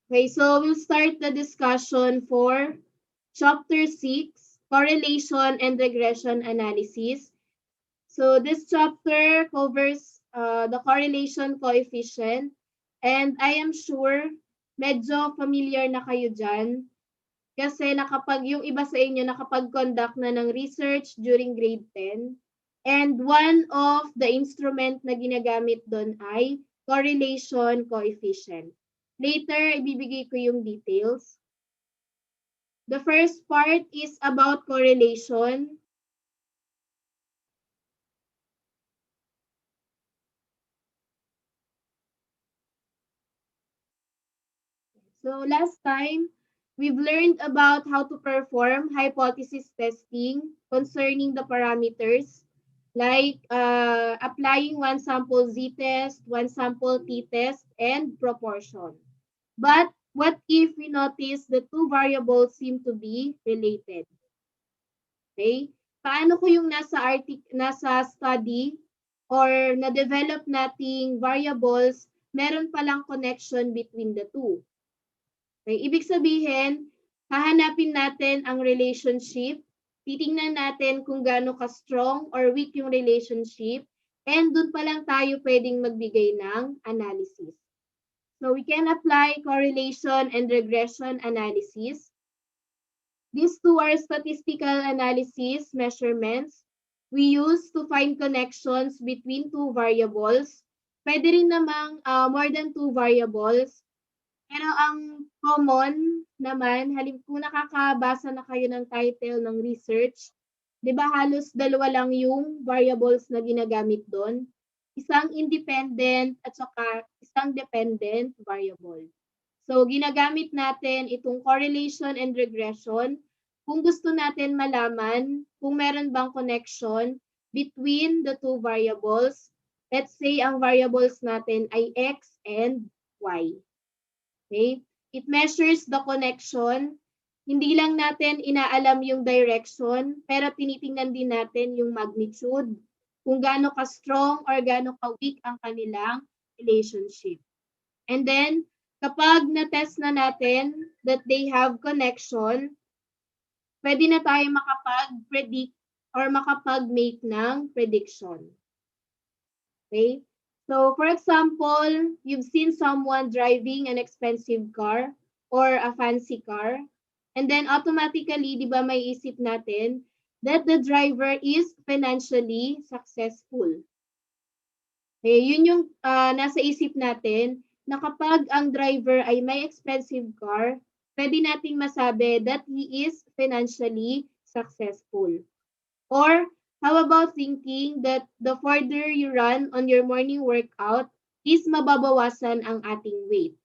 Okay, so we'll start the discussion for Chapter 6, Correlation and Regression Analysis. So this chapter covers the correlation coefficient, and I am sure medyo familiar na kayo dyan kasi yung iba sa inyo nakapag-conduct na ng research during grade 10. And one of the instrument na ginagamit doon ay correlation coefficient. Later, ibibigay ko yung details. The first part is about correlation. So last time, we've learned about how to perform hypothesis testing concerning the parameters like applying one sample z-test, one sample t-test, and proportion. But what if we notice the two variables seem to be related? Okay? Paano ko yung nasa study or na-develop nating variables, meron palang connection between the two? Okay? Ibig sabihin, hahanapin natin ang relationship, titingnan natin kung gaano ka-strong or weak yung relationship, and dun pa lang tayo pwedeng magbigay ng analysis. So we can apply correlation and regression analysis. These two are statistical analysis measurements we use to find connections between two variables. Pwede rin namang more than two variables. Pero ang common naman, kung nakakabasa na kayo ng title ng research, di ba halos dalawa lang yung variables na ginagamit doon? Isang independent at saka isang dependent variable. So, ginagamit natin itong correlation and regression kung gusto natin malaman kung meron bang connection between the two variables. Let's say ang variables natin ay x and y. Okay? It measures the connection. Hindi lang natin inaalam yung direction, pero tinitingnan din natin yung magnitude, kung gaano ka-strong or gaano ka-weak ang kanilang relationship. And then, kapag na-test na natin that they have connection, pwede na tayo makapag-predict or makapag-make ng prediction. Okay? So, for example, you've seen someone driving an expensive car or a fancy car, and then automatically, di ba may isip natin that the driver is financially successful. Okay, yun yung nasa isip natin na kapag ang driver ay may expensive car, pwede nating masabi that he is financially successful. Or how about thinking that the further you run on your morning workout is mababawasan ang ating weight?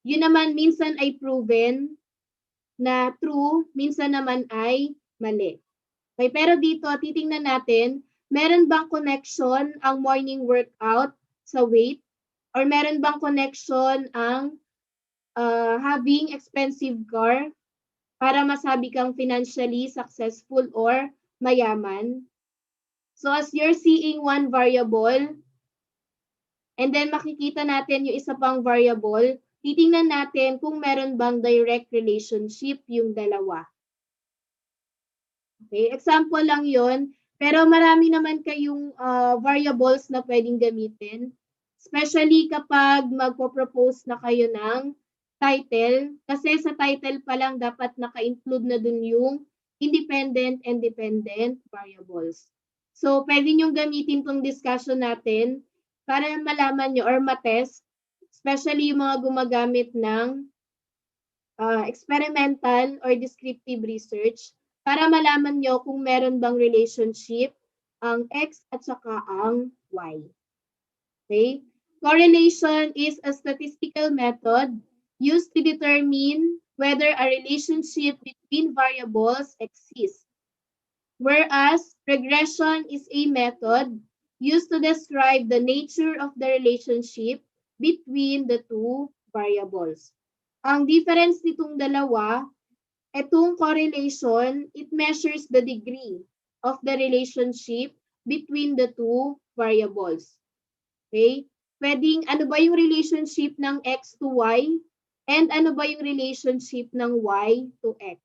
Yun naman minsan ay proven na true, minsan naman ay mali. Okay, pero dito titingnan natin, meron bang connection ang morning workout sa weight? Or meron bang connection ang having expensive car para masabi kang financially successful or mayaman? So as you're seeing one variable, and then makikita natin yung isa pang variable, titingnan natin kung meron bang direct relationship yung dalawa. Okay, example lang yon, pero marami naman kayong variables na pwedeng gamitin, especially kapag magpo-propose na kayo ng title, kasi sa title pa lang dapat naka-include na dun yung independent and dependent variables. So, pwede nyo gamitin tong discussion natin para malaman nyo or matest, especially yung mga gumagamit ng experimental or descriptive research, para malaman nyo kung meron bang relationship ang X at saka ang Y. Okay? Correlation is a statistical method used to determine whether a relationship between variables exists. Whereas regression is a method used to describe the nature of the relationship between the two variables. Ang difference nitong dalawa, itong correlation, it measures the degree of the relationship between the two variables. Okay? Pwedeng, ano ba yung relationship ng X to Y? And ano ba yung relationship ng y to x?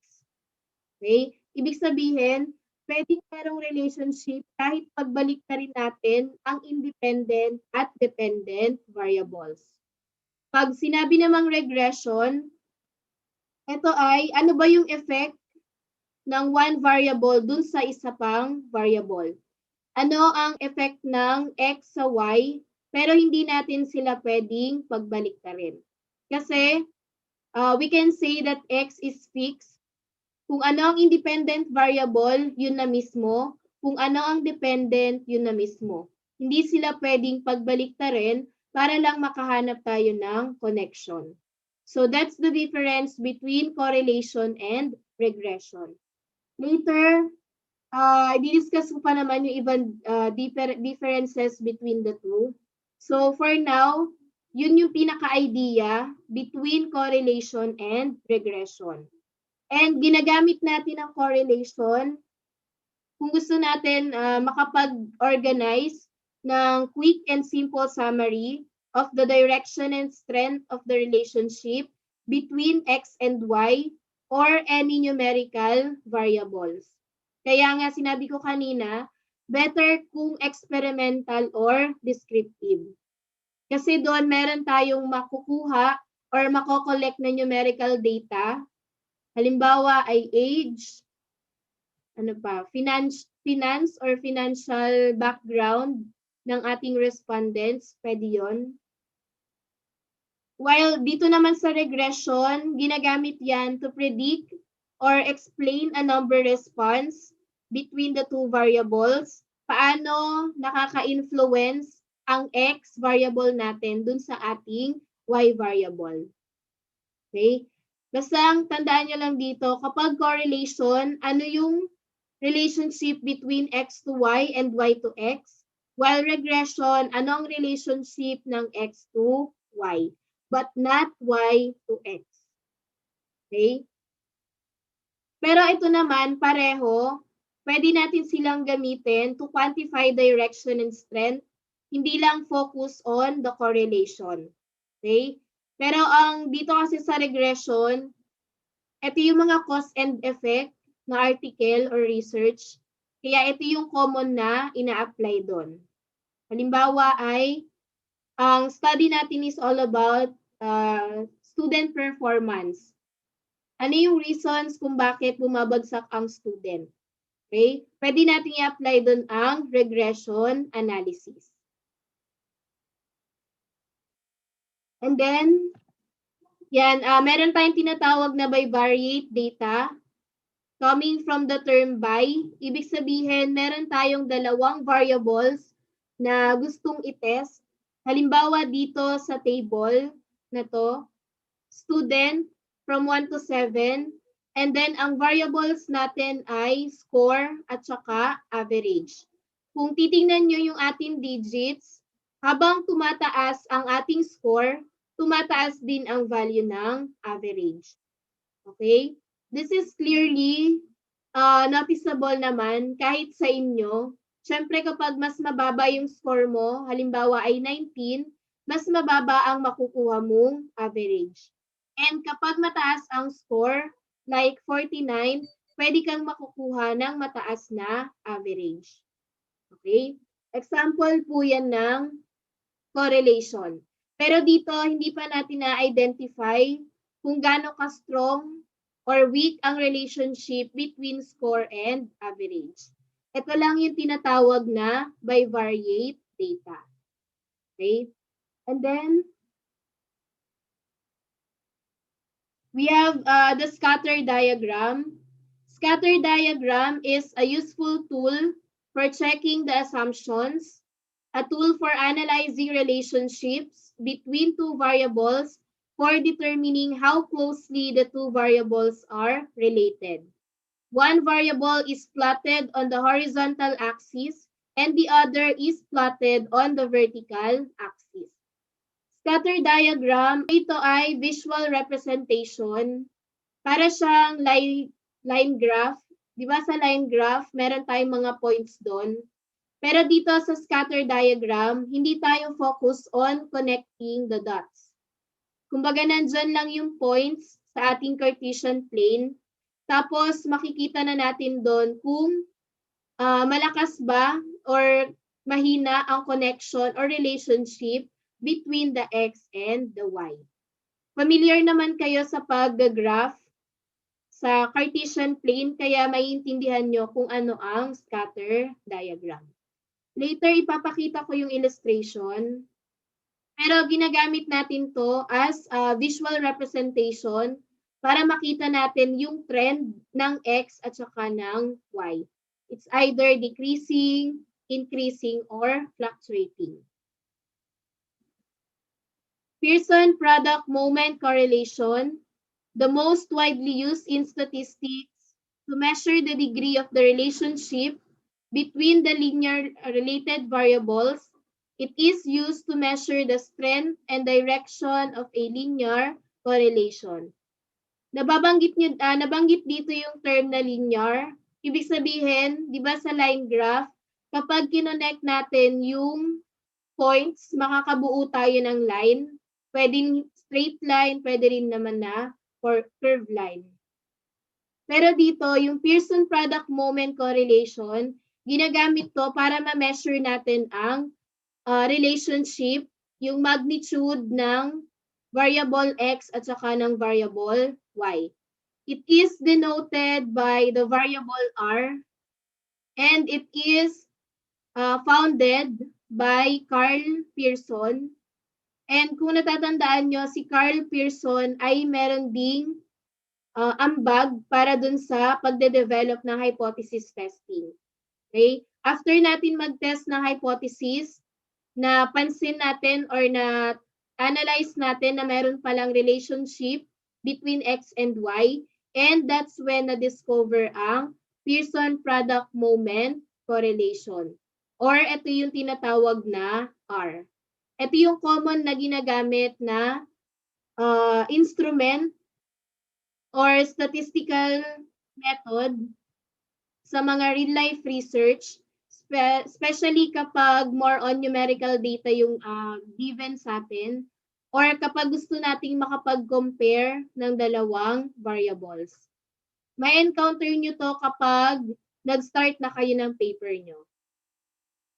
Okay? Ibig sabihin, pwedeng merong relationship kahit pagbalik na rin natin ang independent at dependent variables. Pag sinabi namang regression, ito ay ano ba yung effect ng one variable dun sa isa pang variable. Ano ang effect ng x sa y, pero hindi natin sila pwedeng pagbalik na rin. Kasi we can say that x is fixed. Kung ano ang independent variable, yun na mismo. Kung ano ang dependent, yun na mismo. Hindi sila pwedeng pagbalik na rin para lang makahanap tayo ng connection. So that's the difference between correlation and regression. Later, i-discuss ko pa naman yung ibang differences between the two. So for now, yun yung pinaka-idea between correlation and regression. And ginagamit natin ang correlation kung gusto natin makapag-organize ng quick and simple summary of the direction and strength of the relationship between x and y or any numerical variables. Kaya nga sinabi ko kanina, better kung experimental or descriptive. Kasi doon meron tayong makukuha or makokollect na numerical data. Halimbawa ay age, finance or financial background ng ating respondents, pwede yun. While dito naman sa regression, ginagamit yan to predict or explain a number response between the two variables. Paano nakaka-influence ang x variable natin dun sa ating y variable. Okay? Basta tandaan nyo lang dito, kapag correlation, ano yung relationship between x to y and y to x? While regression, ano ang relationship ng x to y? But not y to x. Okay? Pero ito naman, pareho, pwede natin silang gamitin to quantify direction and strength, hindi lang focus on the correlation. Okay? Pero ang dito kasi sa regression, ito yung mga cause and effect na article or research. Kaya ito yung common na ina-apply doon. Halimbawa ay, ang study natin is all about student performance. Ano yung reasons kung bakit bumabagsak ang student? Okay? Pwede natin i-apply doon ang regression analysis. And then, yan, meron tayong tinatawag na bivariate data. Coming from the term by, ibig sabihin, meron tayong dalawang variables na gustong i-test. Halimbawa dito sa table na to, student from 1 to 7, and then ang variables natin ay score at saka average. Kung titingnan nyo yung ating digits, habang tumataas ang ating score, tumataas din ang value ng average. Okay? This is clearly noticeable naman kahit sa inyo. Siyempre kapag mas mababa yung score mo, halimbawa ay 19, mas mababa ang makukuha mong average. And kapag mataas ang score, like 49, pwede kang makukuha ng mataas na average. Okay? Example po yan ng correlation. Pero dito, hindi pa natin na-identify kung gaano ka-strong or weak ang relationship between score and average. Ito lang yung tinatawag na bivariate data. Okay? And then, we have the scatter diagram. Scatter diagram is a useful tool for checking the assumptions, a tool for analyzing relationships between two variables for determining how closely the two variables are related. One variable is plotted on the horizontal axis and the other is plotted on the vertical axis. Scatter diagram, ito ay visual representation. Para siyang line graph. Di ba sa line graph, meron tayong mga points doon. Pero dito sa scatter diagram, hindi tayo focus on connecting the dots. Kumbaga, nandyan lang yung points sa ating Cartesian plane. Tapos, makikita na natin doon kung malakas ba or mahina ang connection or relationship between the X and the Y. Familiar naman kayo sa pag-graph sa Cartesian plane, kaya maiintindihan nyo kung ano ang scatter diagram. Later, ipapakita ko yung illustration. Pero ginagamit natin to as a visual representation para makita natin yung trend ng X at saka ng Y. It's either decreasing, increasing, or fluctuating. Pearson product moment correlation, the most widely used in statistics to measure the degree of the relationship between the linear related variables. It is used to measure the strength and direction of a linear correlation. Nabanggit dito yung term na linear. Ibig sabihin, di ba sa line graph, kapag kinonect natin yung points, makakabuo tayo ng line. Pwedeng straight line, pwede rin naman na for curved line. Pero dito, yung Pearson product moment correlation, ginagamit to para ma-measure natin ang relationship, yung magnitude ng variable X at saka ng variable Y. It is denoted by the variable R, and it is founded by Carl Pearson. And kung natatandaan nyo, si Carl Pearson ay meron ding ambag para dun sa pagde-develop ng hypothesis testing. Okay? After natin mag-test ng hypothesis, na pansin natin or na analyze natin na meron palang relationship between X and Y, and that's when na-discover ang Pearson product moment correlation. Or ito yung tinatawag na R. Ito yung common na ginagamit na instrument or statistical method sa mga real-life research, especially kapag more on numerical data yung given sa atin, or kapag gusto nating makapag-compare ng dalawang variables. May encounter nyo to kapag nag-start na kayo ng paper nyo.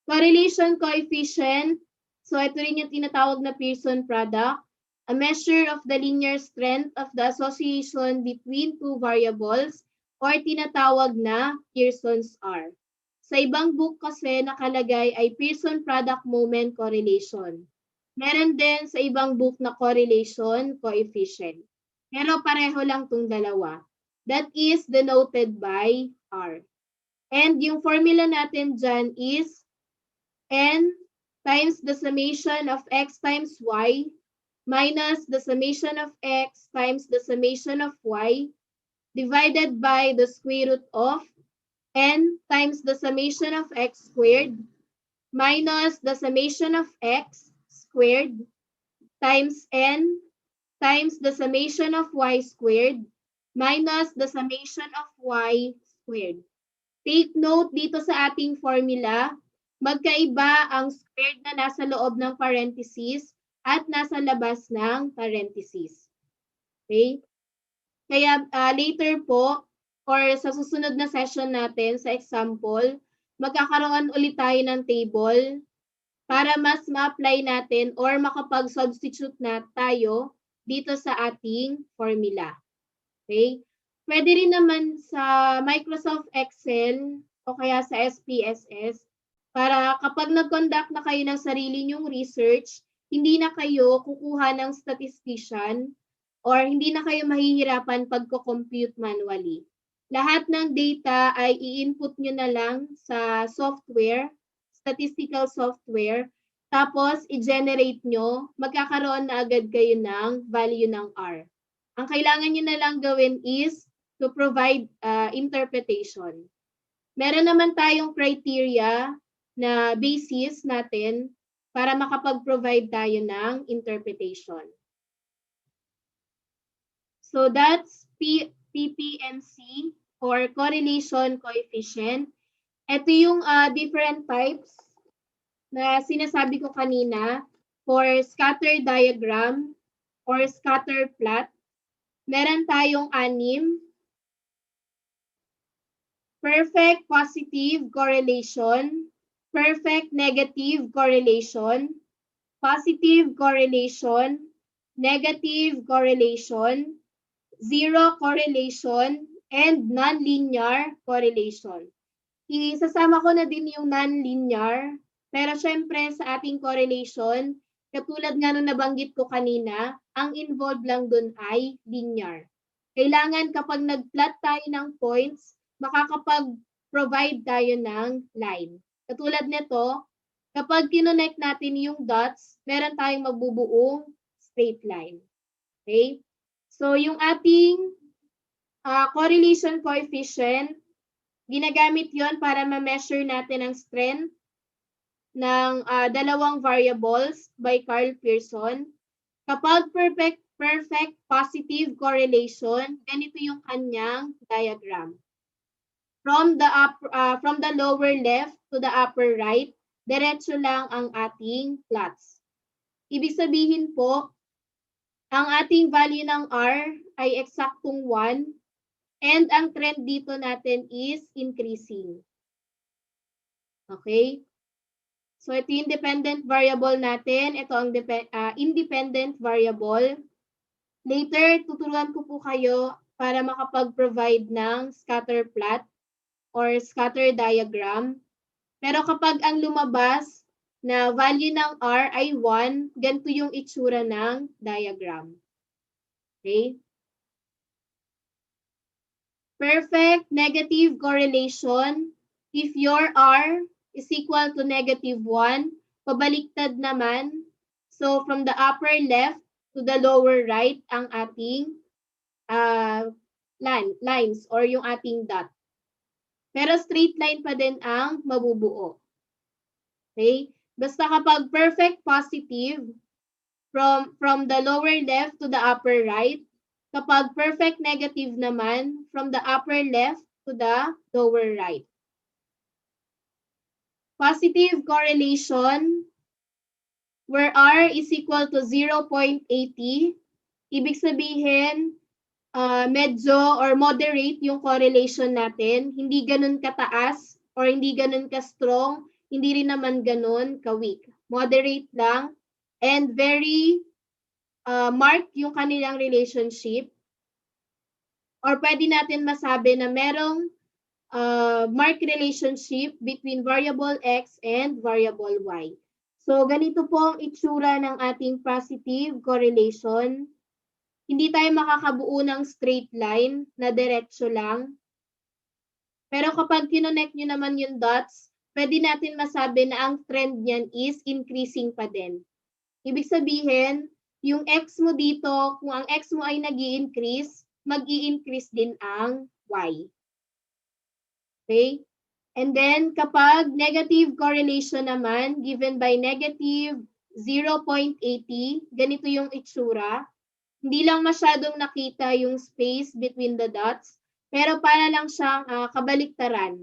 Correlation coefficient, so ito rin yung tinatawag na Pearson product, a measure of the linear strength of the association between two variables, or tinatawag na Pearson's R. Sa ibang book kasi nakalagay ay Pearson product moment correlation. Meron din sa ibang book na correlation coefficient. Pero pareho lang tong dalawa. That is denoted by R. And yung formula natin dyan is N times the summation of X times Y minus the summation of X times the summation of Y divided by the square root of N times the summation of X squared minus the summation of X squared times N times the summation of Y squared minus the summation of Y squared. Take note dito sa ating formula, magkaiba ang squared na nasa loob ng parentheses at nasa labas ng parentheses. Okay? Kaya later po, or sa susunod na session natin, sa example, magkakaroon ulit tayo ng table para mas ma-apply natin or makapag-substitute na tayo dito sa ating formula. Okay? Pwede rin naman sa Microsoft Excel o kaya sa SPSS para kapag nag-conduct na kayo ng sarili nyong research, hindi na kayo kukuha ng statistician or hindi na kayo mahihirapan pagko-compute manually. Lahat ng data ay i-input nyo na lang sa software, statistical software, tapos i-generate nyo, magkakaroon na agad kayo ng value ng R. Ang kailangan nyo na lang gawin is to provide interpretation. Meron naman tayong criteria na basis natin para makapag-provide tayo ng interpretation. So that's PPNC or correlation coefficient. Ito yung different types na sinasabi ko kanina for scatter diagram. or scatter plot, meron tayong 6. Perfect positive correlation, perfect negative correlation, positive correlation, negative correlation, zero correlation, and nonlinear correlation. Isasama ko na din yung nonlinear, pero syempre sa ating correlation, katulad nga nung nabanggit ko kanina, ang involved lang dun ay linear. Kailangan kapag nag-plot tayo ng points, makakapag-provide tayo ng line. Katulad nito, kapag kinonect natin yung dots, meron tayong mabubuong straight line. Okay? So, yung ating correlation coefficient, ginagamit yon para ma-measure natin ang strength ng dalawang variables by Pearson. Kapag perfect positive correlation, ganito yung kanyang diagram. From the lower left to the upper right, diretso lang ang ating plots. Ibig sabihin po, ang ating value ng R ay eksaktong 1 and ang trend dito natin is increasing. Okay? So ito yung dependent variable natin. Ito ang independent variable. Later, tuturuan ko po kayo para makapag-provide ng scatter plot or scatter diagram. Pero kapag ang lumabas na value ng R ay 1, ganito yung itsura ng diagram. Okay? Perfect negative correlation. If your R is equal to -1, pabaliktad naman. So, from the upper left to the lower right ang ating lines or yung ating dot. Pero straight line pa din ang mabubuo. Okay? Basta kapag perfect positive, from the lower left to the upper right, kapag perfect negative naman, from the upper left to the lower right. Positive correlation, where R is equal to 0.80, ibig sabihin, medyo or moderate yung correlation natin. Hindi ganun kataas or hindi ganun ka-strong, hindi rin naman ganun ka-weak. Moderate lang and very marked yung kanilang relationship. Or pwede natin masabi na merong marked relationship between variable X and variable Y. So, ganito po ang itsura ng ating positive correlation. Hindi tayo makakabuo ng straight line na diretso lang. Pero kapag kinonect nyo naman yung dots, pwede natin masabi na ang trend niyan is increasing pa din. Ibig sabihin, yung X mo dito, kung ang X mo ay nag-i-increase, mag-i-increase din ang Y. Okay? And then, kapag negative correlation naman, given by negative 0.80, ganito yung itsura. Hindi lang masyadong nakita yung space between the dots, pero para lang siyang kabaliktaran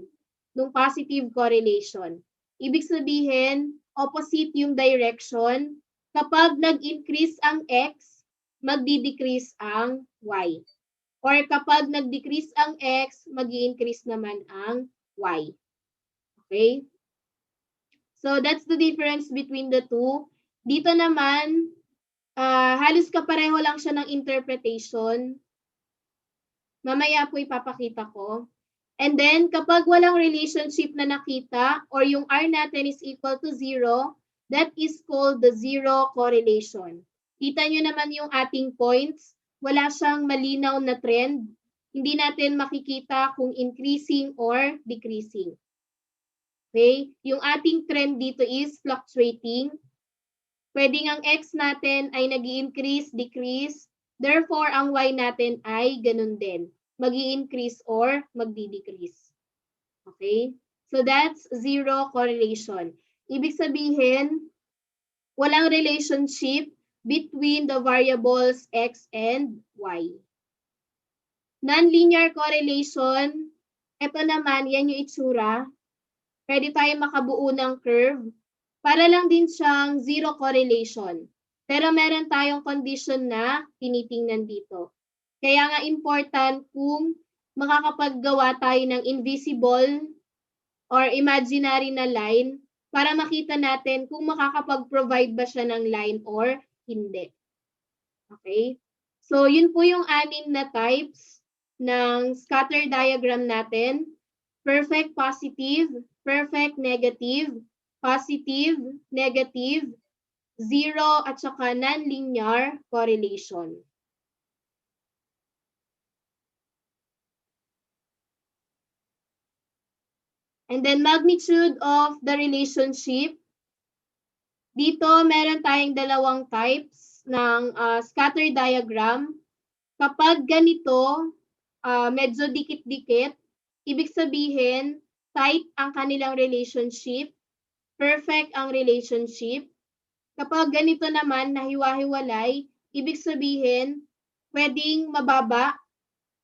ng positive correlation. Ibig sabihin, opposite yung direction. Kapag nag-increase ang X, magdi-decrease ang Y. Or kapag nag-decrease ang X, mag-i-increase naman ang Y. Okay? So, that's the difference between the two. Dito naman, halos kapareho lang siya ng interpretation. Mamaya po ipapakita ko. And then, kapag walang relationship na nakita, or yung R natin is equal to 0, that is called the zero correlation. Kita nyo naman yung ating points. Wala siyang malinaw na trend. Hindi natin makikita kung increasing or decreasing. Okay? Yung ating trend dito is fluctuating. Pwedeng ang X natin ay nag-i-increase, decrease. Therefore, ang Y natin ay ganun din. Mag-i-increase or magdi-decrease. Okay? So that's zero correlation. Ibig sabihin, walang relationship between the variables X and Y. Nonlinear correlation, ito naman, yan yung itsura. Pwede tayo makabuo ng curve. Para lang din siyang zero correlation. Pero meron tayong condition na tinitingnan dito. Kaya nga important kung makakapaggawa tayo ng invisible or imaginary na line para makita natin kung makakapag-provide ba siya ng line or hindi. Okay? So, yun po yung 6 na types ng scatter diagram natin. Perfect positive, perfect negative, positive, negative, zero, at saka non-linear correlation. And then magnitude of the relationship. Dito, meron tayong dalawang types ng scatter diagram. Kapag ganito, medyo dikit-dikit, ibig sabihin, tight ang kanilang relationship, perfect ang relationship. Kapag ganito naman, nahiwa-hiwalay, ibig sabihin, pwedeng mababa,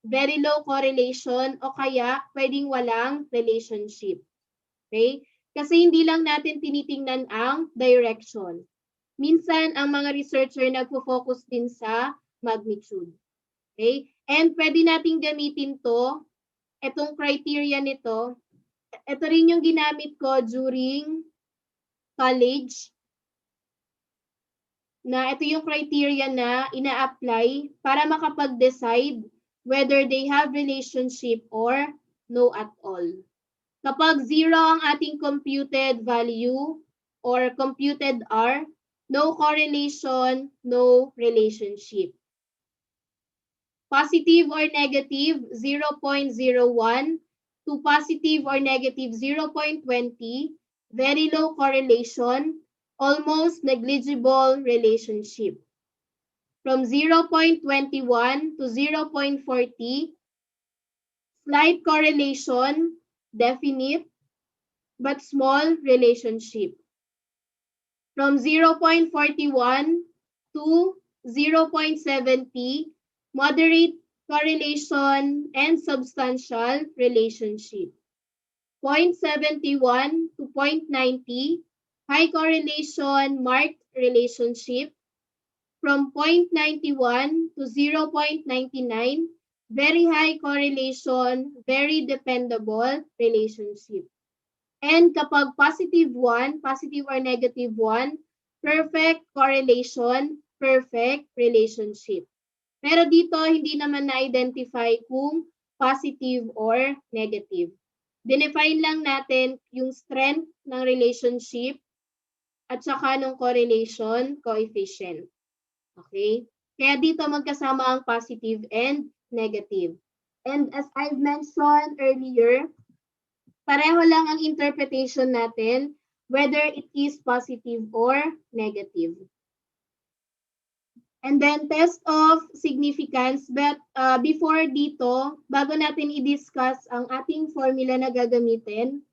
very low correlation, o kaya pwedeng walang relationship. Okay? Kasi hindi lang natin tinitingnan ang direction. Minsan, ang mga researcher nagpo-focus din sa magnitude. Okay? And pwede nating gamitin to, itong criteria nito. Ito rin yung ginamit ko during college, na ito yung criteria na ina-apply para makapag-decide whether they have relationship or no at all. Kapag 0 ang ating computed value or computed R, no correlation, no relationship. Positive or negative, 0.01 to positive or negative 0.20, very low correlation, almost negligible relationship. From 0.21 to 0.40, slight correlation, definite, but small relationship. From 0.41 to 0.70, moderate correlation and substantial relationship. 0.71 to 0.90, high correlation, marked relationship. From 0.91 to 0.99, very high correlation, very dependable relationship. And kapag positive or negative 1, perfect correlation, perfect relationship. Pero dito, hindi naman na-identify kung positive or negative. Define lang natin yung strength ng relationship at saka ng correlation coefficient. Okay? Kaya dito magkasama ang positive and negative. And as I've mentioned earlier, pareho lang ang interpretation natin whether it is positive or negative. And then test of significance, but before dito, bago natin i-discuss ang ating formula na gagamitin,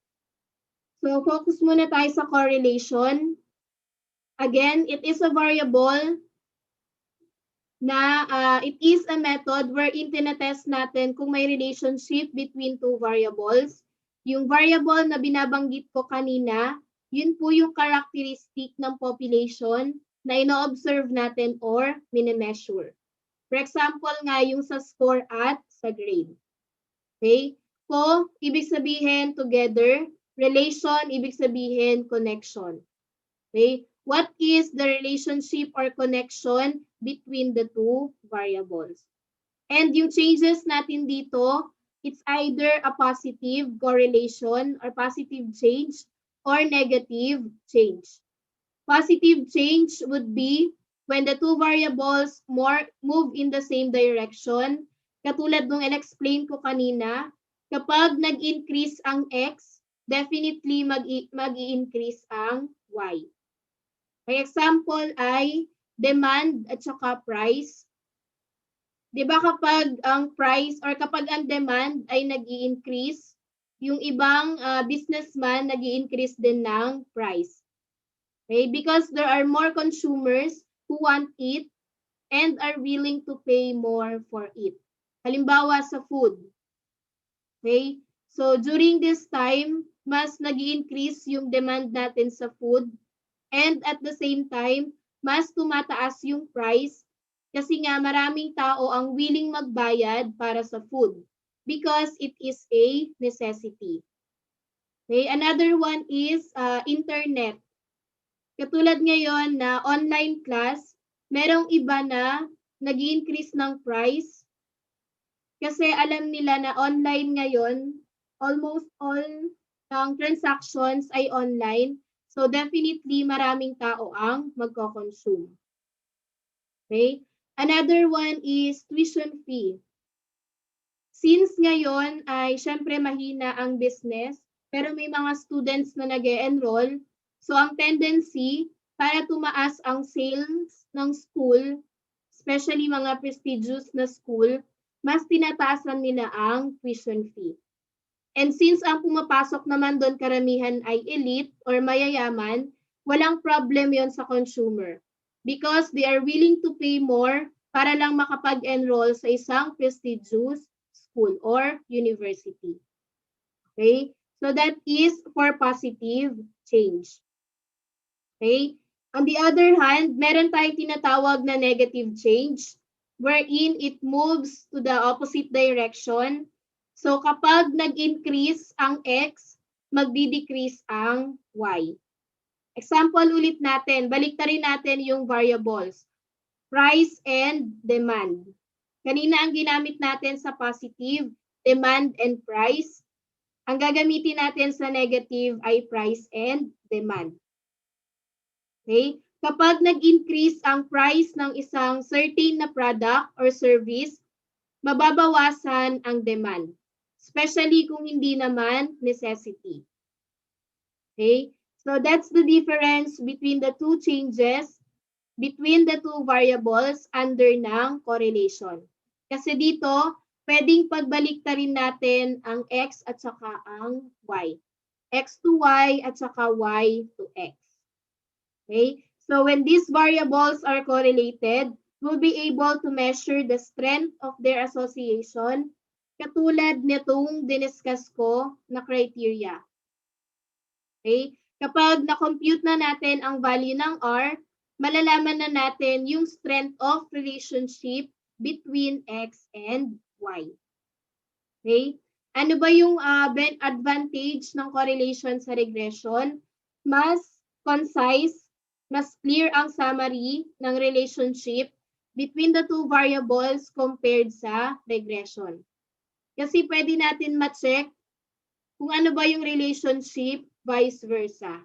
so focus muna tayo sa correlation. Again, it is a variable na it is a method wherein tinatest natin kung may relationship between two variables. Yung variable na binabanggit ko kanina, yun po yung characteristic ng population na ino-observe natin or mini-measure. For example nga, yung sa score at sa grade. Okay? So, ibig sabihin together, relation, ibig sabihin connection. Okay? What is the relationship or connection between the two variables? And yung changes natin dito, it's either a positive correlation or positive change or negative change. Positive change would be when the two variables move in the same direction. Katulad nung in-explain ko kanina, kapag nag-increase ang X, definitely mag-i-increase ang Y. May example ay demand at saka price. Di ba kapag ang price or kapag ang demand ay nag-i-increase, yung ibang businessman nag-i-increase din ng price. Okay? Because there are more consumers who want it and are willing to pay more for it. Halimbawa sa food. Okay? So during this time, mas nag-i-increase yung demand natin sa food and at the same time, mas tumataas yung price kasi nga maraming tao ang willing magbayad para sa food because it is a necessity. Okay, another one is internet. Katulad ngayon na online class, merong iba na nag-increase ng price kasi alam nila na online ngayon, almost all ng transactions ay online. So definitely maraming tao ang magko-consume. Okay? Another one is tuition fee. Since ngayon ay syempre mahina ang business, pero may mga students na nag-e-enroll, so ang tendency para tumaas ang sales ng school, especially mga prestigious na school, mas tinataasan nila ang tuition fee. And since ang pumapasok naman doon karamihan ay elite or mayayaman, walang problem yon sa consumer because they are willing to pay more para lang makapag-enroll sa isang prestigious school or university. Okay? So that is for positive change. Okay? On the other hand, meron tayong tinatawag na negative change wherein it moves to the opposite direction. So kapag nag-increase ang X, magdi-decrease ang Y. Example ulit natin, baliktarin natin yung variables. Price and demand. Kanina ang ginamit natin sa positive, demand and price. Ang gagamitin natin sa negative ay price and demand. Okay? Kapag nag-increase ang price ng isang certain na product or service, mababawasan ang demand. Especially kung hindi naman necessity. Okay? So that's the difference between the two changes between the two variables under ng correlation. Kasi dito, pwedeng pagbaliktarin natin ang X at saka ang Y. X to Y at saka Y to X. Okay? So when these variables are correlated, we'll be able to measure the strength of their association katulad nitong diniscuss ko na criteria. Okay? Kapag na-compute na natin ang value ng R, malalaman na natin yung strength of relationship between X and Y. Okay? Ano ba yung advantage ng correlation sa regression? Mas concise, mas clear ang summary ng relationship between the two variables compared sa regression. Kasi pwede natin ma-check kung ano ba yung relationship, vice versa.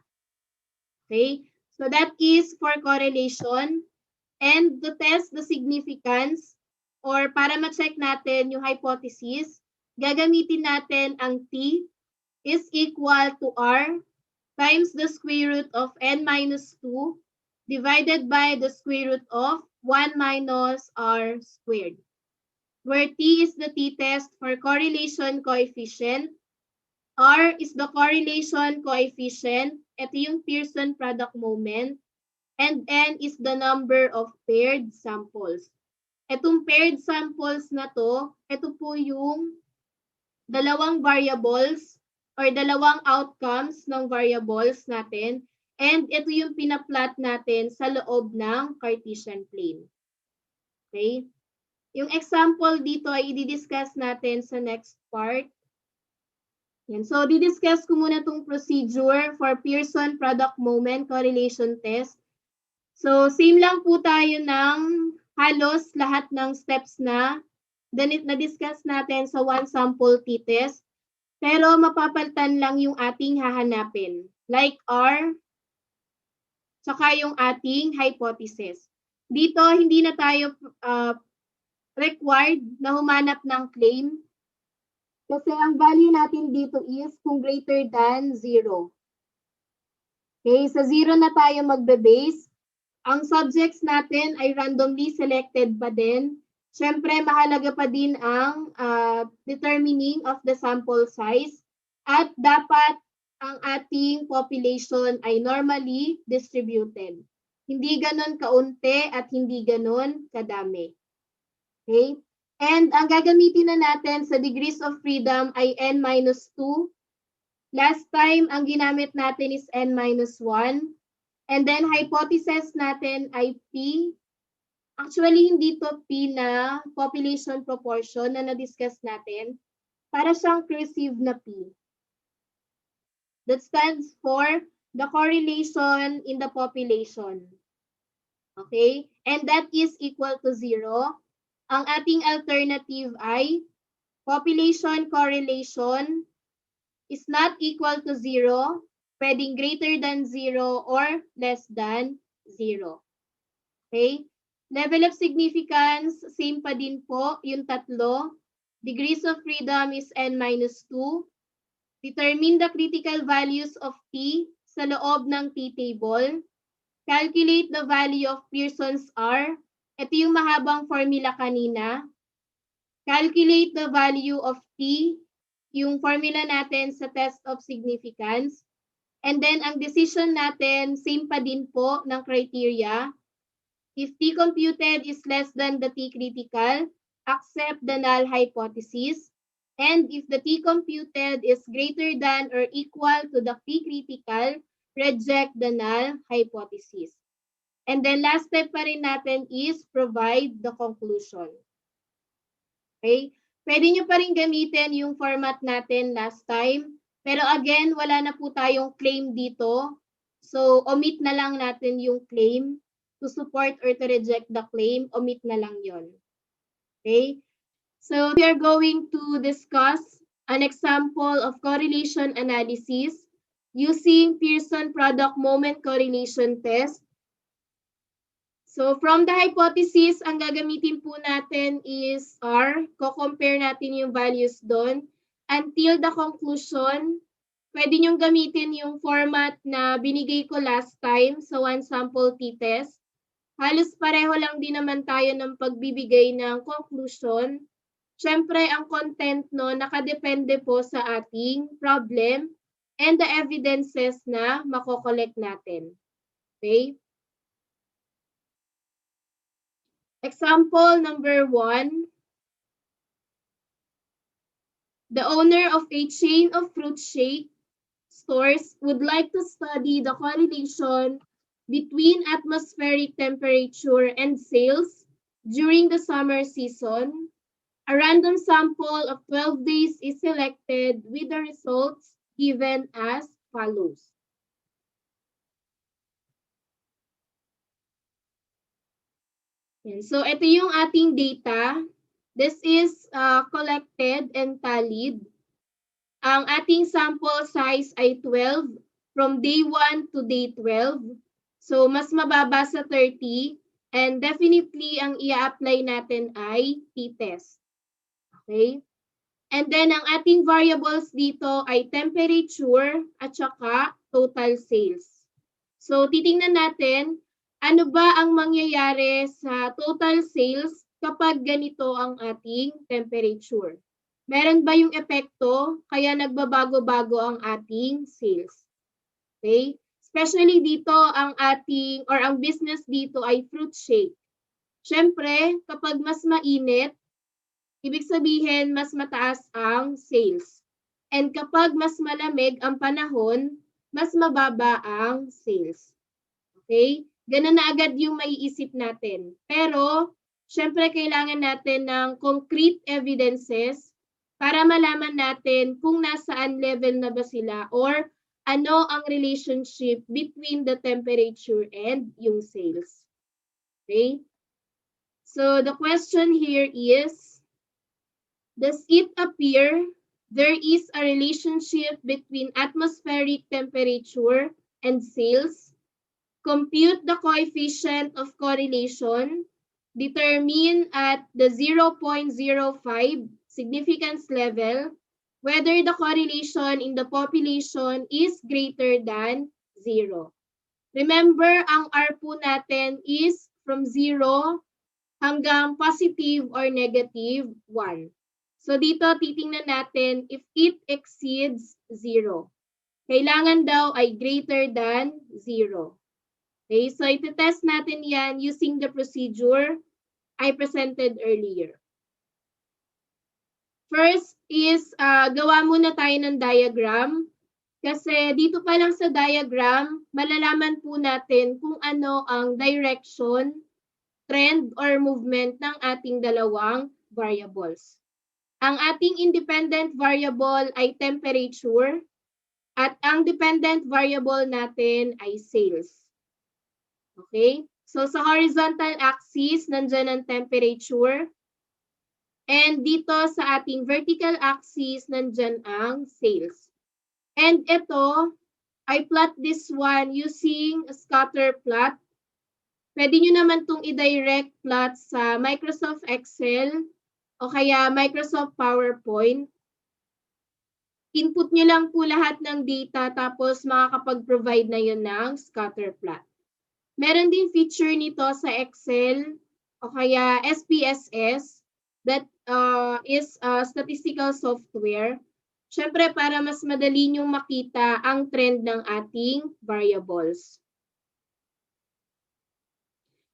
Okay? So that is for correlation. And to test the significance or para ma-check natin yung hypothesis, gagamitin natin ang T is equal to R times the square root of n minus 2 divided by the square root of 1 minus R squared. Where T is the t-test for correlation coefficient, R is the correlation coefficient, ito yung Pearson product moment, and N is the number of paired samples. Itong paired samples na to, ito po yung dalawang variables or dalawang outcomes ng variables natin, and ito yung pinaplot natin sa loob ng Cartesian plane. Okay? Yung example dito ay i-discuss natin sa next part. Yan. So, di-discuss ko muna itong procedure for Pearson product moment correlation test. So, same lang po tayo ng halos lahat ng steps na na-discuss natin sa one sample t-test. Pero mapapalitan lang yung ating hahanapin. Like R, saka yung ating hypothesis. Dito, hindi na tayo required na humanap ng claim. Kasi ang value natin dito is kung greater than 0. Okay, sa 0 na tayo magbe-base. Ang subjects natin ay randomly selected pa din. Siyempre, mahalaga pa din ang determining of the sample size. At dapat ang ating population ay normally distributed. Hindi ganon kaunti at hindi ganon kadami. Okay? And ang gagamitin na natin sa degrees of freedom ay n-2. Last time, ang ginamit natin is n-1. And then hypothesis natin ay P. Actually, hindi to P na population proportion na na-discuss natin. Para siyang cursive na P. That stands for the correlation in the population. Okay? And that is equal to 0. Ang ating alternative ay population correlation is not equal to 0, pwedeng greater than 0 or less than 0. Okay? Level of significance, same pa din po, yung tatlo. Degrees of freedom is n-2. Determine the critical values of T sa loob ng T-table. Calculate the value of Pearson's R. Ito yung mahabang formula kanina. Calculate the value of T, yung formula natin sa test of significance. And then, ang decision natin, same pa din po ng criteria. If T computed is less than the T critical, accept the null hypothesis. And if the T computed is greater than or equal to the T critical, reject the null hypothesis. And then last step pa rin natin is provide the conclusion. Okay? Pwede nyo pa rin gamitin yung format natin last time. Pero again, wala na po tayong claim dito. So, omit na lang natin yung claim. To support or to reject the claim, omit na lang yon. Okay? So, we are going to discuss an example of correlation analysis using Pearson product moment correlation test. So, from the hypothesis, ang gagamitin po natin is R. Ko-compare natin yung values doon. Until the conclusion, pwede nyong gamitin yung format na binigay ko last time sa one sample t-test. Halos pareho lang din naman tayo ng pagbibigay ng conclusion. Siyempre, ang content no, nakadepende po sa ating problem and the evidences na makokollect natin. Okay? Example number 1. The owner of a chain of fruit shake stores would like to study the correlation between atmospheric temperature and sales during the summer season. A random sample of 12 days is selected with the results given as follows. So ito yung ating data. This is collected and tallied. Ang ating sample size ay 12 from day 1 to day 12. So, mas mababa sa 30. And definitely, ang i-apply natin ay t-test. Okay? And then, ang ating variables dito ay temperature at saka total sales. So, titingnan natin, ano ba ang mangyayari sa total sales kapag ganito ang ating temperature? Meron ba yung epekto kaya nagbabago-bago ang ating sales? Okay? Especially dito ang ating or ang business dito ay fruit shake. Siyempre, kapag mas mainit, ibig sabihin mas mataas ang sales. And kapag mas malamig ang panahon, mas mababa ang sales. Okay? Ganun na agad yung maiisip natin. Pero, siyempre kailangan natin ng concrete evidences para malaman natin kung nasaan level na ba sila or ano ang relationship between the temperature and yung sales. Okay? So, the question here is, does it appear there is a relationship between atmospheric temperature and sales? Compute the coefficient of correlation. Determine at the 0.05 significance level whether the correlation in the population is greater than 0. Remember, ang R po natin is from 0 hanggang positive or negative 1. So dito, titingnan natin if it exceeds 0. Kailangan daw ay greater than 0. Okay, so iti-test natin yan using the procedure I presented earlier. First is, gawa muna tayo ng diagram. Kasi dito pa lang sa diagram, malalaman po natin kung ano ang direction, trend, or movement ng ating dalawang variables. Ang ating independent variable ay temperature at ang dependent variable natin ay sales. Okay? So sa horizontal axis, nandyan ang temperature. And dito sa ating vertical axis, nandyan ang sales. And ito, I plot this one using a scatter plot. Pwede nyo naman itong i-direct plot sa Microsoft Excel o kaya Microsoft PowerPoint. Input nyo lang po lahat ng data tapos makakapag-provide na yun ng scatter plot. Meron din feature nito sa Excel o kaya SPSS that is statistical software. Siyempre, para mas madali nyong makita ang trend ng ating variables.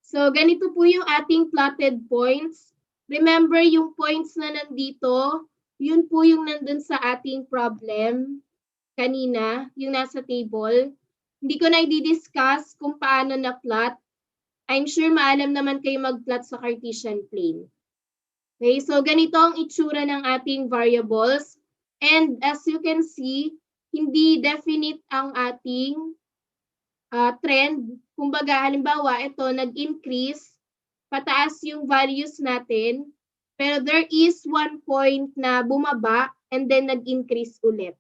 So, ganito po yung ating plotted points. Remember, yung points na nandito, yun po yung nandun sa ating problem kanina, yung nasa table. Hindi ko na i-discuss kung paano na-plot. I'm sure maalam naman kayo mag-plot sa Cartesian plane. Okay, so ganito ang itsura ng ating variables. And as you can see, hindi definite ang ating trend. Kumbaga, halimbawa, ito nag-increase, pataas yung values natin, pero there is one point na bumaba and then nag-increase ulit.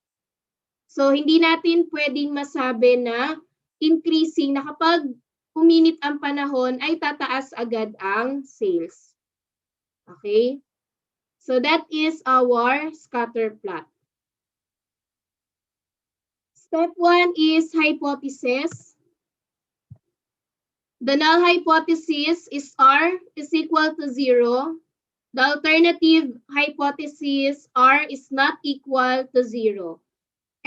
So, hindi natin pwedeng masabi na increasing na kapag uminit ang panahon ay tataas agad ang sales. Okay? So, that is our scatter plot. Step 1 is hypothesis. The null hypothesis is R is equal to 0. The alternative hypothesis R is not equal to 0.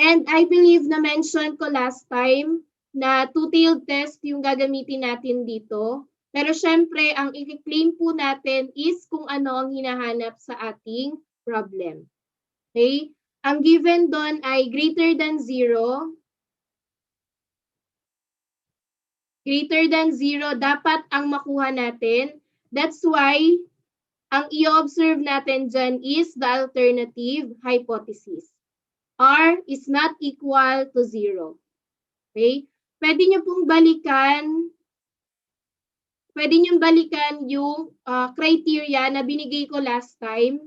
And I believe na-mention ko last time na two-tailed test yung gagamitin natin dito. Pero syempre, ang i-claim po natin is kung ano ang hinahanap sa ating problem. Okay? Ang given doon ay greater than 0. Greater than 0, dapat ang makuha natin. That's why, ang i-observe natin dyan is the alternative hypothesis. R is not equal to 0. Okay? Pwede nyo pong balikan yung criteria na binigay ko last time.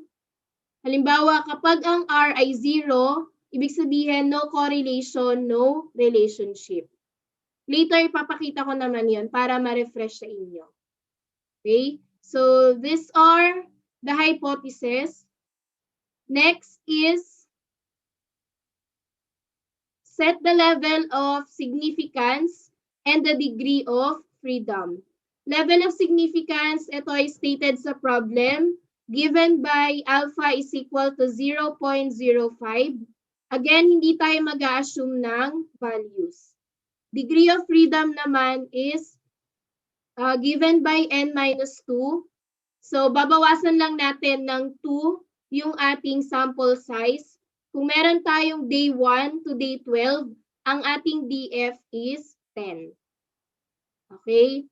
Halimbawa, kapag ang R ay 0, ibig sabihin no correlation, no relationship. Later, ipapakita ko naman yun para ma-refresh sa inyo. Okay? So, these are the hypotheses. Next is set the level of significance and the degree of freedom. Level of significance, ito ay stated sa problem, given by alpha is equal to 0.05. Again, hindi tayo mag-a-assume ng values. Degree of freedom naman is given by n-2. So, babawasan lang natin ng 2 yung ating sample size. Kung meron tayong day 1 to day 12, ang ating DF is 10. Okay?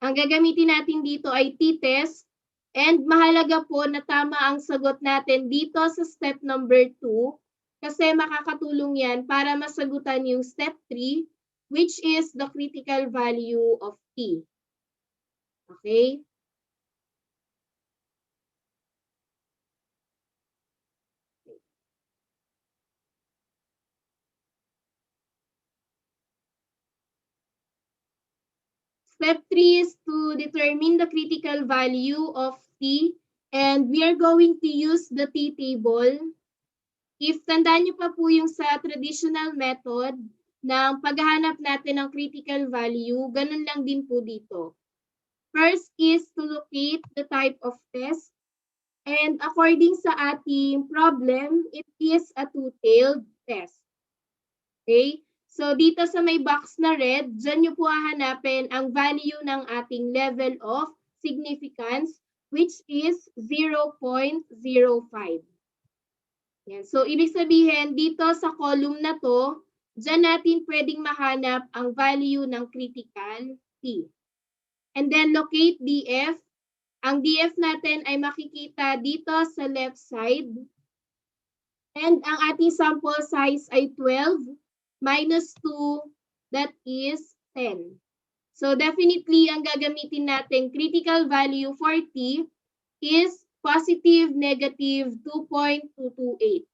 Ang gagamitin natin dito ay t-test. And mahalaga po na tama ang sagot natin dito sa step number 2 kasi makakatulong yan para masagutan yung step 3, which is the critical value of T. Okay? Step 3 is to determine the critical value of T, and we are going to use the T table. If tandaan niyo pa po yung sa traditional method ng paghahanap natin ng critical value, ganun lang din po dito. First is to locate the type of test. And according sa ating problem, it is a two-tailed test. Okay? So, dito sa may box na red, dyan nyo po hahanapin ang value ng ating level of significance, which is 0.05. Yan. So, ibig sabihin, dito sa column na to, Diyan natin pwedeng mahanap ang value ng critical T. And then locate DF. Ang DF natin ay makikita dito sa left side. And ang ating sample size ay 12 minus 2, that is 10. So definitely, ang gagamitin natin critical value for T is positive, negative 2.228.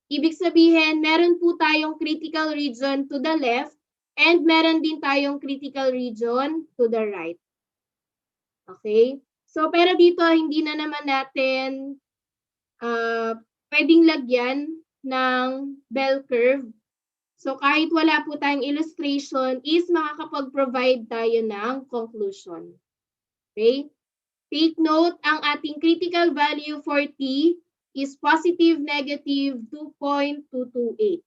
Ibig sabihin, meron po tayong critical region to the left and meron din tayong critical region to the right. Okay? So, pero dito, hindi na naman natin pwedeng lagyan ng bell curve. So, kahit wala po tayong illustration, is makakapag-provide tayo ng conclusion. Okay? Take note, ang ating critical value for T is positive, negative 2.228.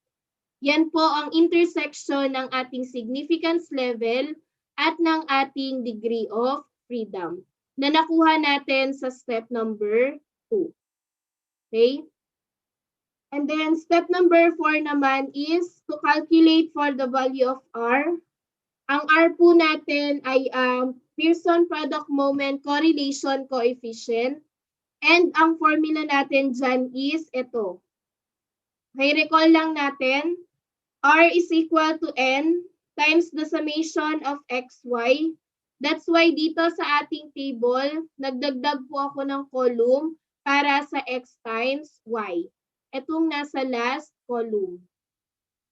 Yan po ang intersection ng ating significance level at ng ating degree of freedom na nakuha natin sa step number 2. Okay? And then step number 4 naman is to calculate for the value of R. Ang R po natin ay Pearson product moment correlation coefficient. And ang formula natin dyan is ito. Okay, recall lang natin. R is equal to N times the summation of XY. That's why dito sa ating table, nagdagdag po ako ng column para sa X times Y. Itong nasa last column.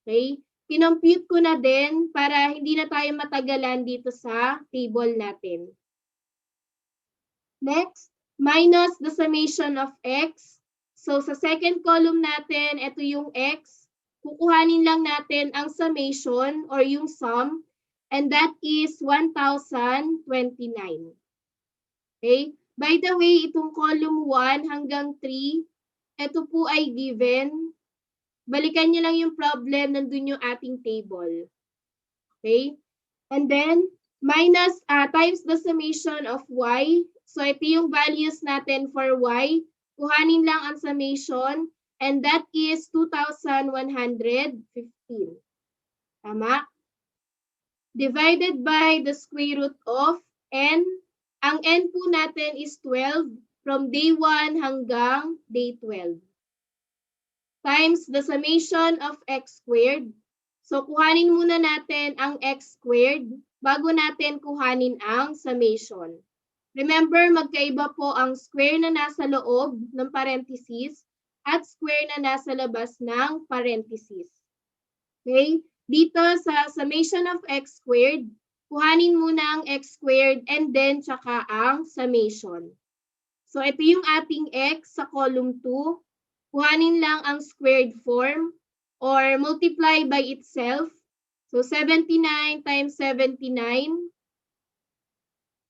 Okay? Kinompute ko na din para hindi na tayo matagalan dito sa table natin. Next, minus the summation of X. So sa second column natin, ito yung X. Kukuhanin lang natin ang summation or yung sum, and that is 1,029. Okay? By the way, itong column 1 hanggang 3, ito po ay given. Balikan nyo lang yung problem, nandun yung ating table. Okay? And then, minus times the summation of Y. So, ito yung values natin for Y. Kuhanin lang ang summation, and that is 2,115. Tama? Divided by the square root of N. Ang N po natin is 12 from day 1 hanggang day 12. Times the summation of X squared. So, kuhanin muna natin ang X squared bago natin kuhanin ang summation. Remember, magkaiba po ang square na nasa loob ng parenthesis at square na nasa labas ng parenthesis. Okay? Dito sa summation of X squared, kuhanin muna ang X squared and then tsaka ang summation. So, ito yung ating X sa column 2. Kuhanin lang ang squared form or multiply by itself. So, 79 times 79,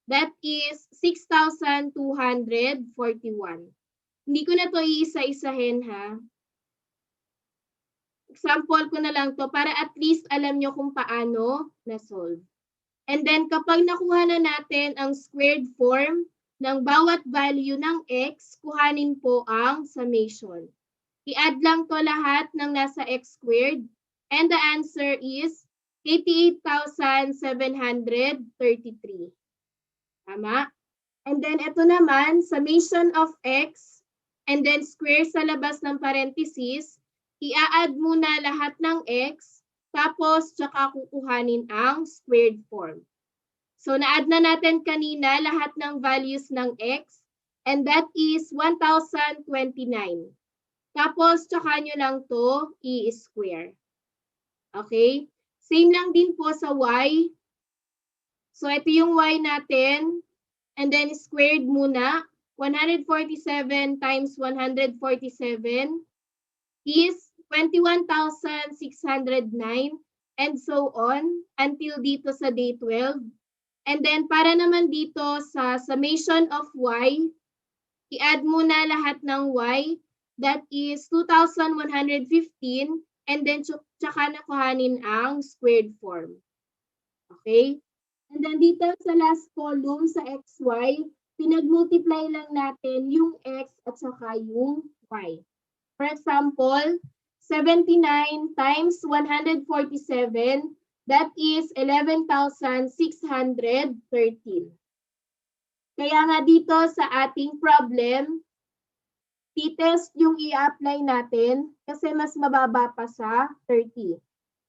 that is 6,241. Hindi ko na to iisa-isahin ha. Example ko na lang to para at least alam nyo kung paano na-solve. And then kapag nakuha na natin ang squared form ng bawat value ng X, kuhanin po ang summation. I-add lang to lahat ng nasa X squared and the answer is 88,733. Tama? And then ito naman, summation of X and then square sa labas ng parenthesis, i-add muna lahat ng X tapos tsaka kukuhanin ang squared form. So na-add na natin kanina lahat ng values ng X and that is 1,029. Tapos tsaka nyo lang to i-square. Okay? Same lang din po sa Y. So ito yung Y natin. And then squared muna. 147 times 147 is 21,609 and so on until dito sa day 12. And then para naman dito sa summation of Y, i-add muna lahat ng Y. That is 2,115 and then tsaka nakuhanin ang squared form. Okay? And then dito sa last column sa XY, pinag-multiply lang natin yung X at saka yung Y. For example, 79 times 147, that is 11,613. Kaya nga dito sa ating problem, t-test yung i-apply natin kasi mas mababa pa sa 30.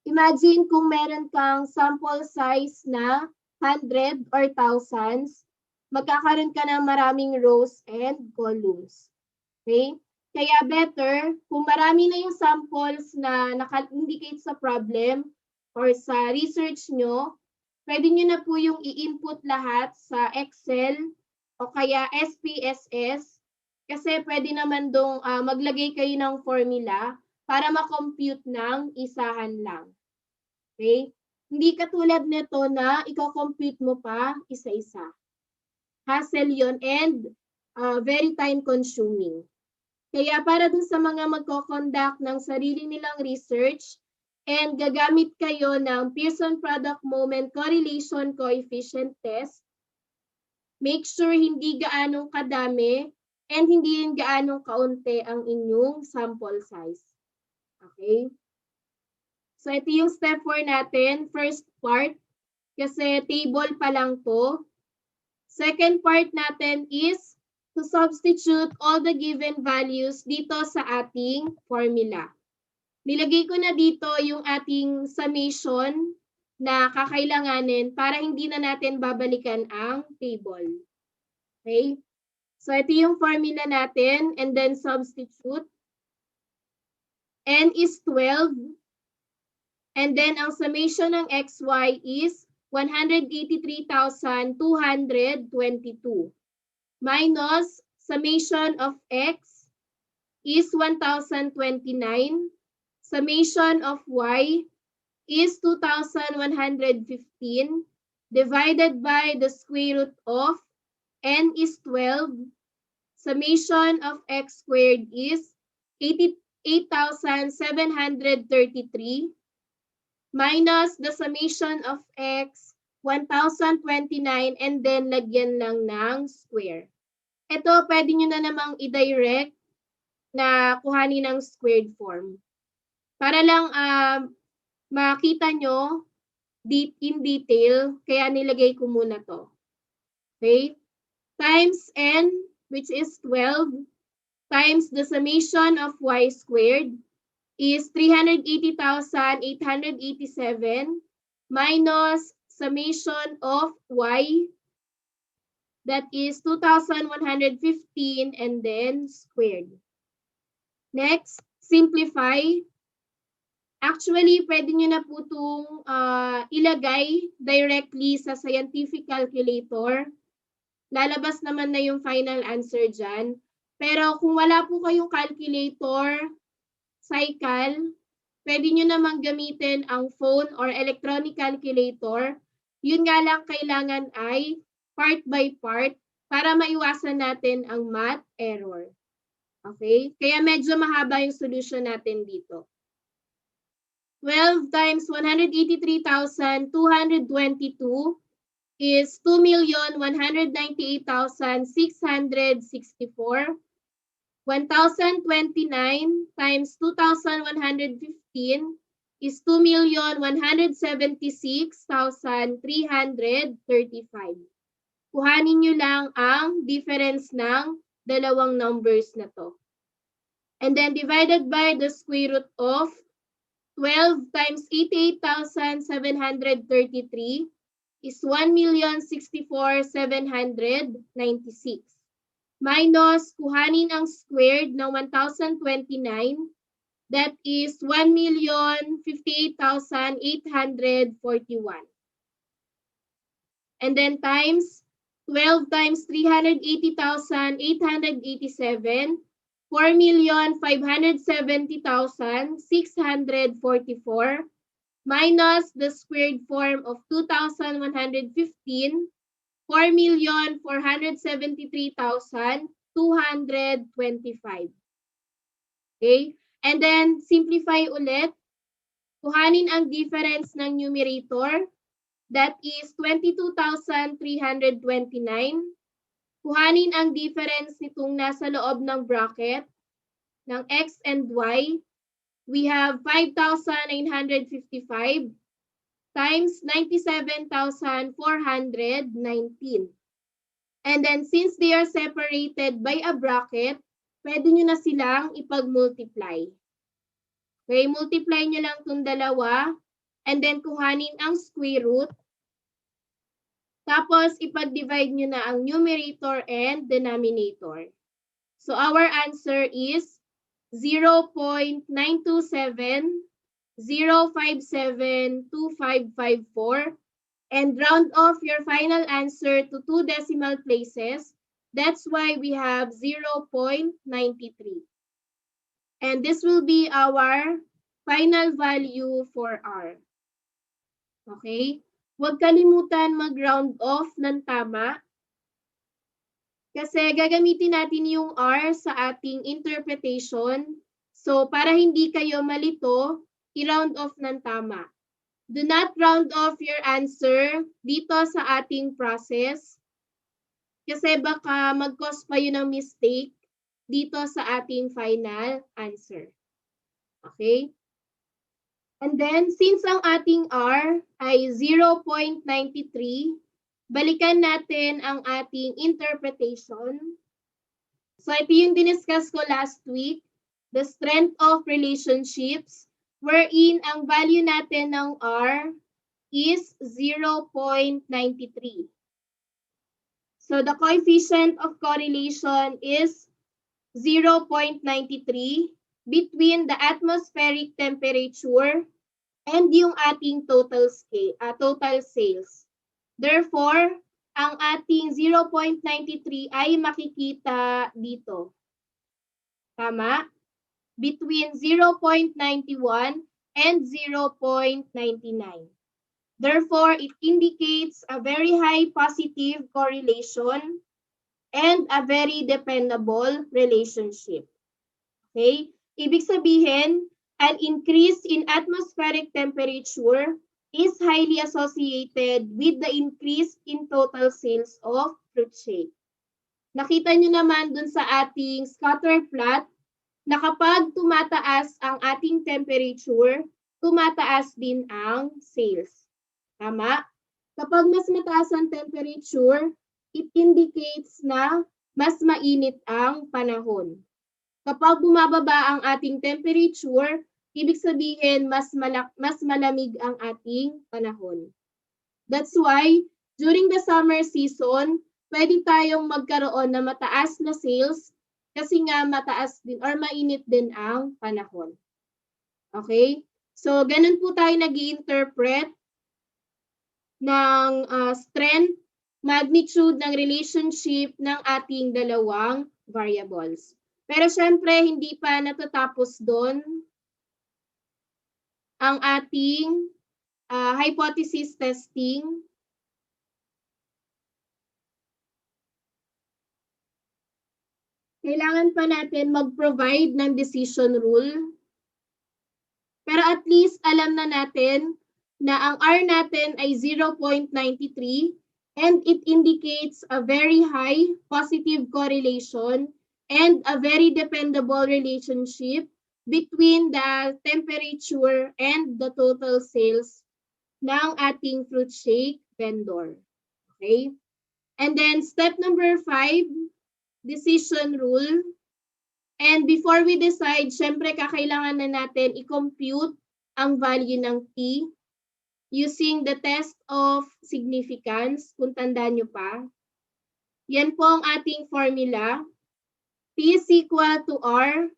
Imagine kung meron kang sample size na 100 or thousands, magkakaroon ka ng maraming rows and columns. Okay? Kaya better, kung marami na yung samples na naka-indicate sa problem or sa research nyo, pwede nyo na po yung i-input lahat sa Excel o kaya SPSS kasi pwede naman dong maglagay kayo ng formula para ma-compute ng isahan lang. Okay? Hindi katulad nito na i-compute mo pa isa-isa. Hassle yon and very time-consuming. Kaya para dun sa mga magko-conduct ng sarili nilang research and gagamit kayo ng Pearson Product Moment Correlation Coefficient Test, make sure hindi gaanong kadami and hindi rin gaanong kaunti ang inyong sample size. Okay? So ito yung step 4 natin, first part, kasi table pa lang to. Second part natin is to substitute all the given values dito sa ating formula. Nilagay ko na dito yung ating summation na kakailanganin para hindi na natin babalikan ang table. Okay? So ito yung formula natin and then substitute. N is 12. And then ang summation ng XY is 183,222 minus summation of X is 1,029. Summation of Y is 2,115 divided by the square root of N is 12. Summation of X squared is 8,733 minus the summation of X 1,029 and then lagyan lang ng square. Ito, pwede nyo na namang i-direct na kuhanin ng squared form. Para lang makita nyo in detail, kaya nilagay ko muna to. Okay? Times N, which is 12, times the summation of Y squared is 380,887 minus summation of Y, that is 2,115 and then squared. Next, simplify. Actually, pwede nyo na po itong ilagay directly sa scientific calculator. Lalabas naman na yung final answer dyan. Pero kung wala po kayong calculator, cycle, pwede nyo namang gamitin ang phone or electronic calculator. Yun nga lang kailangan ay part by part para maiwasan natin ang math error. Okay? Kaya medyo mahaba yung solution natin dito. 12 times 183,222 is 2,198,664. 1,029 times 2,115 is 2,176,335. Kuhanin nyo lang ang difference ng dalawang numbers na to. And then divided by the square root of 12 times 88,733 is 1,064,796. Minus, kuhanin ang squared ng 1,029, that is 1,058,841. And then times 12 times 380,887, 4,570,644 minus the squared form of 2,115, 4,473,225. Okay? And then, simplify ulit. Kuhanin ang difference ng numerator. That is 22,329. Kuhanin ang difference nitong nasa loob ng bracket ng X and Y. we have 5,955 times 97,419. And then since they are separated by a bracket, pwede nyo na silang ipag-multiply. Okay, multiply nyo lang itong dalawa and then kuhanin ang square root. Tapos ipag-divide nyo na ang numerator and denominator. So our answer is 0.927,057,2554 and round off your final answer to 2 decimal places. That's why we have 0.93. And this will be our final value for R. Okay? Huwag kalimutan mag-round off ng tama. Kasi gagamitin natin yung R sa ating interpretation. So, para hindi kayo malito, i-round off ng tama. Do not round off your answer dito sa ating process. Kasi baka mag-cause pa yun ng mistake dito sa ating final answer. Okay? And then, since ang ating R ay 0.93, balikan natin ang ating interpretation. So ito yung diniscuss ko last week, the strength of relationships, wherein ang value natin ng R is 0.93. So the coefficient of correlation is 0.93 between the atmospheric temperature and yung ating total sales. Therefore, ang ating 0.93 ay makikita dito. Tama? Between 0.91 and 0.99. Therefore, it indicates a very high positive correlation and a very dependable relationship. Okay? Ibig sabihin, an increase in atmospheric temperature is highly associated with the increase in total sales of fruit shake. Nakita nyo naman dun sa ating scatter plot na kapag tumataas ang ating temperature, tumataas din ang sales. Tama? Kapag mas mataas ang temperature, it indicates na mas mainit ang panahon. Kapag bumababa ang ating temperature, ibig sabihin mas malamig ang ating panahon. That's why, during the summer season, pwede tayong magkaroon na mataas na sales kasi nga mataas din or mainit din ang panahon. Okay? So, ganun po tayo nag-i-interpret ng strength, magnitude ng relationship ng ating dalawang variables. Pero syempre, hindi pa natatapos doon ang ating hypothesis testing. Kailangan pa natin mag-provide ng decision rule. Pero at least alam na natin na ang R natin ay 0.93 and it indicates a very high positive correlation and a very dependable relationship between the temperature and the total sales ng ating fruit shake vendor. Okay? And then step number 5, decision rule. And before we decide, syempre kakailangan na natin i-compute ang value ng T using the test of significance, kung tandaan nyo pa. Yan po ang ating formula. T is equal to R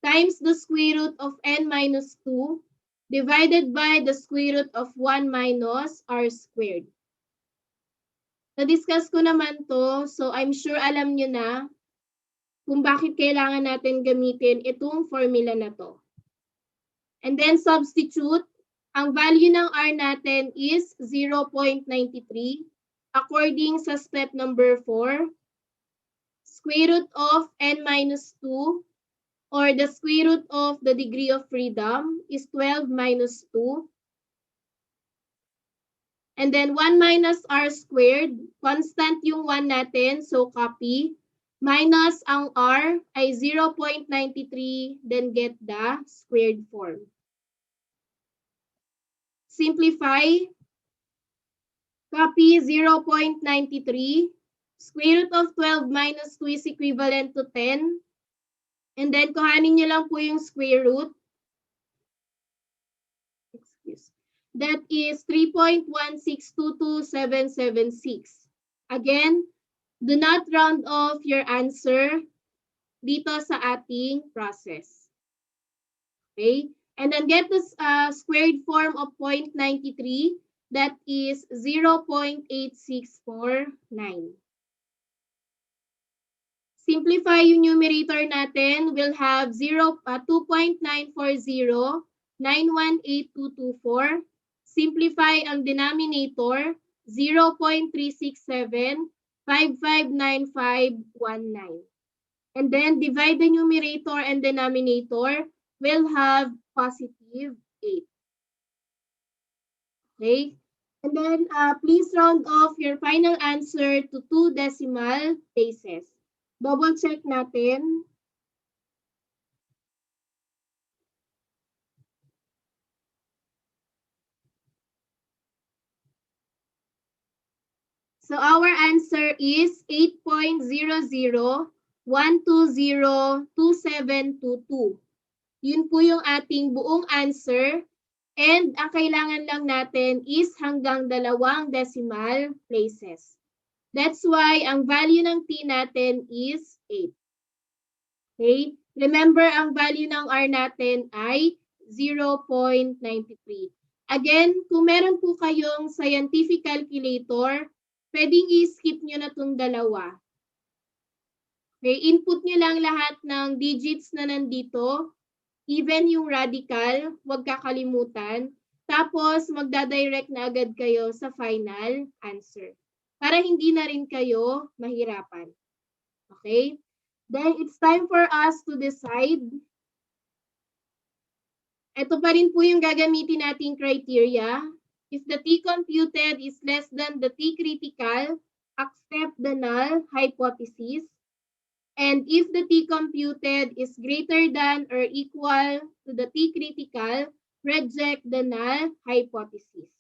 times the square root of n minus 2 divided by the square root of 1 minus r squared. Na-discuss ko naman to, so I'm sure alam nyo na kung bakit kailangan natin gamitin itong formula na to. And then substitute, ang value ng r natin is 0.93 according sa step number 4. Square root of n minus 2 or the square root of the degree of freedom is 12 minus 2. And then 1 minus r squared, constant yung 1 natin, so copy. minus ang R ay 0.93, then get the squared form. Simplify, copy 0.93, square root of 12 minus 2 is equivalent to 10, and then kuhanin nyo lang po yung square root. That is 3.1622776. Again, do not round off your answer dito sa ating process. Okay? And then get the squared form of 0.93. That is 0.8649. Simplify yung numerator natin. We'll have 2.940, 918,224. Simplify ang denominator, 0.367, 559519. And then divide the numerator and denominator, we'll have positive 8. Okay? And then please round off your final answer to 2 decimal places. Double check natin. So our answer is 8.0012022722. Yun po yung ating buong answer. And ang kailangan lang natin is hanggang 2 decimal places. That's why ang value ng t natin is 8. Okay? Remember, ang value ng r natin ay 0.93. Again, kung meron po kayong scientific calculator, pwedeng i-skip nyo na itong dalawa. Okay? Input nyo lang lahat ng digits na nandito, even yung radical, huwag kakalimutan. Tapos, magdadirect na agad kayo sa final answer. Para hindi na rin kayo mahirapan. Okay? Then, it's time for us to decide. Ito pa rin po yung gagamitin nating criteria. If the t computed is less than the t critical, accept the null hypothesis. And if the t computed is greater than or equal to the t critical, reject the null hypothesis.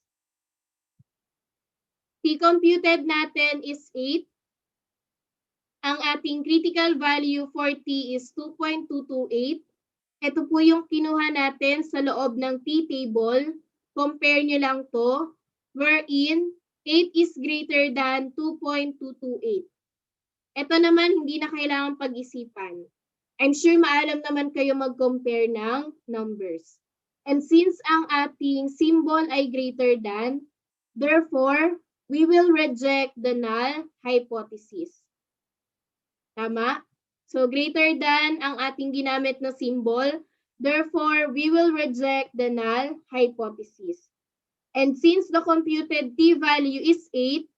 T computed natin is 8. Ang ating critical value for t is 2.228. Ito po yung kinuha natin sa loob ng t-table. Compare nyo lang to, wherein 8 is greater than 2.228. Ito naman, hindi na kailangan pag-isipan. I'm sure maalam naman kayo mag-compare ng numbers. And since ang ating symbol ay greater than, therefore, we will reject the null hypothesis. Tama? So, greater than ang ating ginamit na symbol, therefore, we will reject the null hypothesis. And since the computed t-value is 8,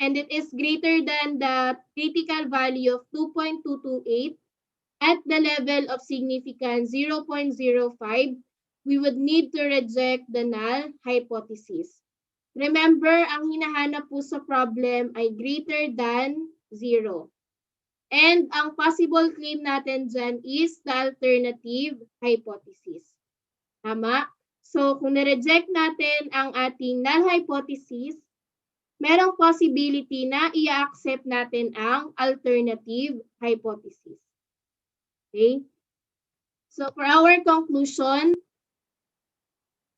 and it is greater than the critical value of 2.228, at the level of significance 0.05, we would need to reject the null hypothesis. Remember, ang hinahanap po sa problem ay greater than 0. And ang possible claim natin dyan is the alternative hypothesis. Tama? So, kung na-reject natin ang ating null hypothesis, merong possibility na i-accept natin ang alternative hypothesis. Okay? So, for our conclusion,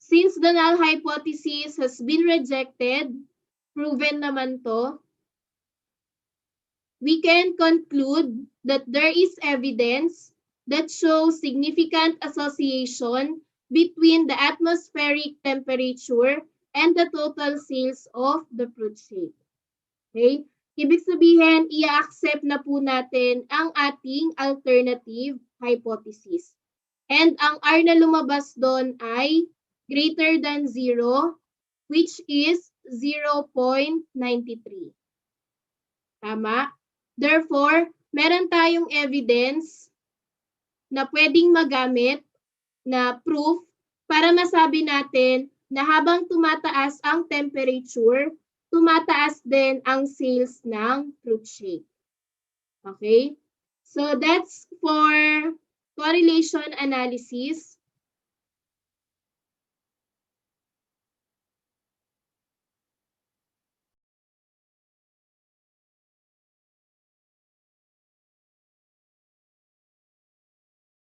since the null hypothesis has been rejected, proven naman to, we can conclude that there is evidence that shows significant association between the atmospheric temperature and the total sales of the fruit shake. Okay? Ibig sabihin, i-accept na po natin ang ating alternative hypothesis. And ang R na lumabas doon ay greater than 0, which is 0.93. Tama? Therefore, meron tayong evidence na pwedeng magamit na proof para masabi natin na habang tumataas ang temperature, tumataas din ang sales ng fruit shake. Okay? So that's for correlation analysis.